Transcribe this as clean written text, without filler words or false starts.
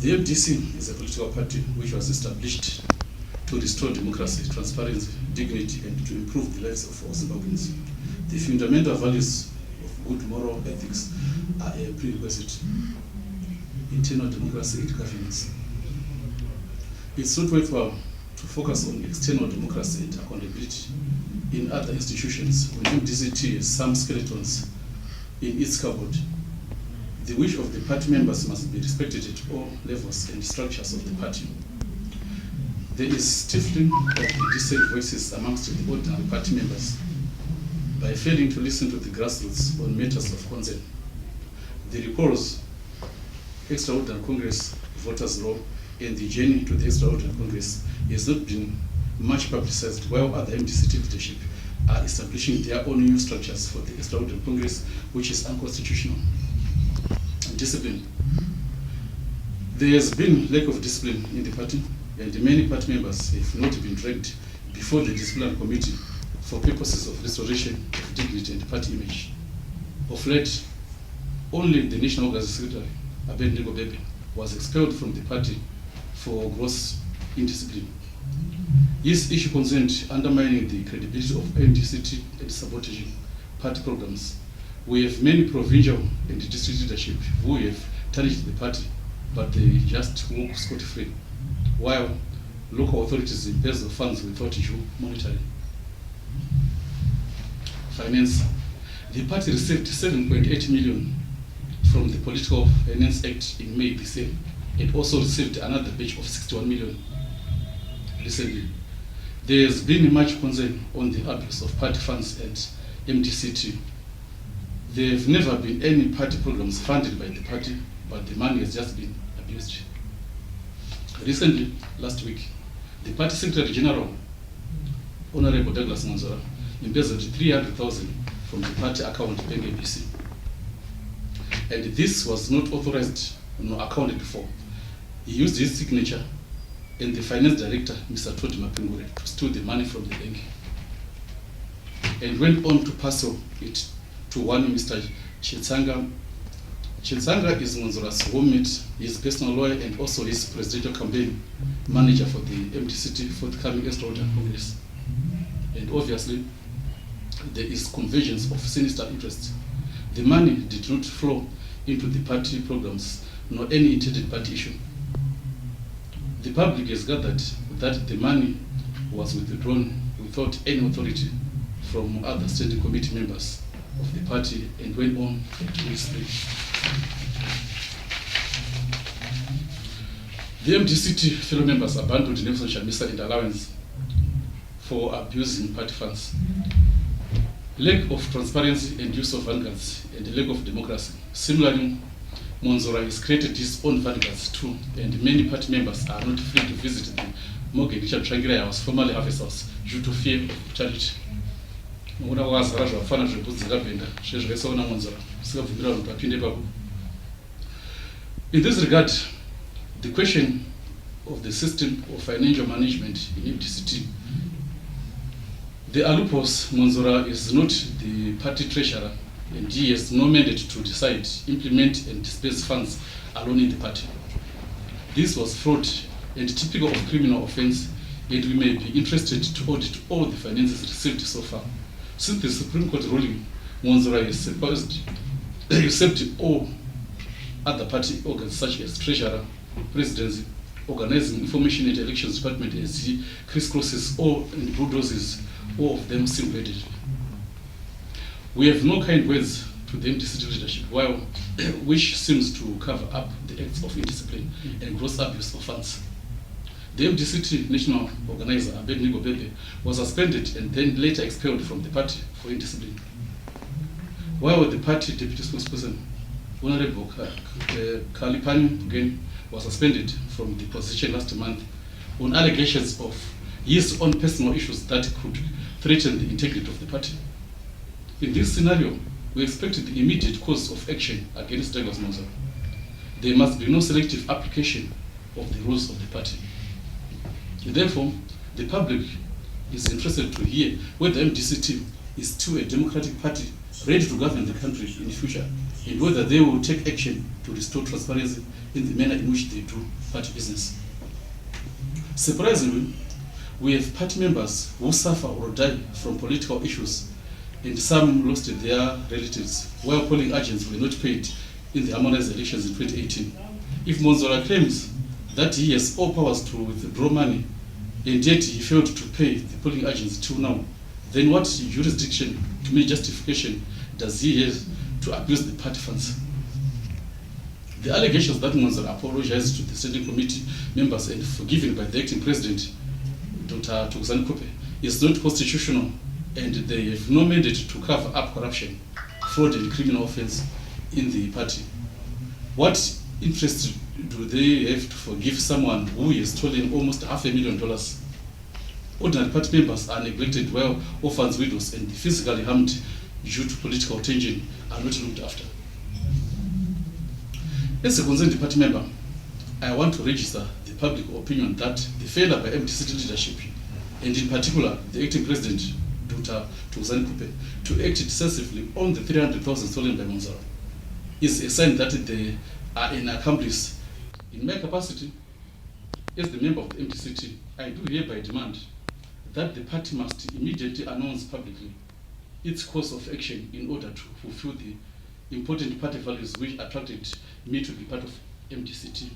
The MDC is a political party which was established to restore democracy, transparency, dignity, and to improve the lives of all Zimbabweans. The fundamental values of good moral ethics are a prerequisite. Internal democracy and governance. It's not worthwhile to focus on external democracy and accountability in other institutions when MDC-T has some skeletons in its cupboard. The wish of the party members must be respected at all levels and structures of the party. There is stifling of the dissent voices amongst the ordinary party members by failing to listen to the grassroots on matters of concern. The recalls, Extraordinary Congress, Voters' Law, and the journey to the Extraordinary Congress has not been much publicized, while other MDC-T leadership are establishing their own new structures for the Extraordinary Congress, which is unconstitutional. Discipline. There has been lack of discipline in the party, and many party members have not been dragged before the disciplinary committee for purposes of restoration of dignity and party image. Of late, only the National Organizing Secretary, Abednego Bebe, was expelled from the party for gross indiscipline. His issue concerned undermining the credibility of MDC-T and sabotaging party programs. We have many provincial and district leadership who have tarnished the party, but they just walk scot-free, while local authorities embezzle funds without due monitoring. Finance. The party received 7.8 million from the Political Finance Act in May this year, and also received another batch of 61 million recently. There has been much concern on the abuse of party funds at MDC-T. There have never been any party programs funded by the party, but the money has just been abused. Recently, last week, the party Secretary General, Honorable Douglas Mwonzora, embezzled 300,000 from the party account Bank ABC. And this was not authorized nor accounted for. He used his signature and the finance director, Mr. Todi Mapingure, to steal the money from the bank, and went on to parcel it to one Mr. Chitsanga. Chitsanga is Mwonzora's roommate, his personal lawyer, and also his presidential campaign manager for the MDC-T forthcoming Extraordinary Congress. And obviously, there is convergence of sinister interests. The money did not flow into the party programs, nor any intended party issue. The public has gathered that the money was withdrawn without any authority from other standing committee members of the party and went on to display. The MDC-T fellow members abandoned Nelson Chamisa and allowance for abusing party funds. Lack of transparency and use of vanguards and lack of democracy. Similarly, Mwonzora has created his own vanguards too, and many party members are not free to visit the Morgan Richard Trangira House, formerly Harvest House, due to fear of brutality. In this regard, the question of the system of financial management in MDC-T, the Alupos Mwonzora is not the party treasurer, and he has no mandate to decide, implement, and disperse funds alone in the party. This was fraud and typical of criminal offense, and we may be interested to audit all the finances received so far. Since the Supreme Court ruling, Mwonzora is supposed to accept all other party organs such as treasurer, presidency, organizing information and elections department as he crisscrosses all and bulldozes all of them single-handedly. We have no kind words to the MDC-T leadership, which seems to cover up the acts of indiscipline and gross abuse of funds. The MDC-T national organizer, Abednego Bebe, was suspended and then later expelled from the party for indiscipline. While the party deputy spokesperson, Honorable Kalipani, again, was suspended from the position last month on allegations of his own personal issues that could threaten the integrity of the party. In this scenario, we expected the immediate course of action against Douglas Mwonzora. There must be no selective application of the rules of the party. Therefore, the public is interested to hear whether MDC-T is still a democratic party ready to govern the country in the future. and whether they will take action to restore transparency in the manner in which they do party business. Surprisingly, we have party members who suffer or die from political issues, and some lost their relatives while polling agents were not paid in the harmonized elections in 2018. If Mwonzora claims that he has all powers to withdraw money, and yet he failed to pay the polling agents till now, then what jurisdiction, to me justification, does he have to abuse the party funds? The allegations that Mwonzora apologized to the standing committee members and forgiven by the acting president, Dr. Tukusani Kupe, is not constitutional, and they have no mandate to cover up corruption, fraud, and criminal offense in the party. What interest do they have to forgive someone who has stolen almost $500,000? Ordinary party members are neglected while orphans, widows, and the physically harmed due to political tension are not looked after. As a concerned party member, I want to register the public opinion that the failure by MDC-T leadership, and in particular the acting president, Dr. Tukusani Kupe, to act decisively on the 300,000 stolen by Mwonzora is a sign that they are an accomplice. In my capacity as the member of the MDC-T, I do hereby demand that the party must immediately announce publicly its course of action in order to fulfill the important party values which attracted me to be part of MDC-T.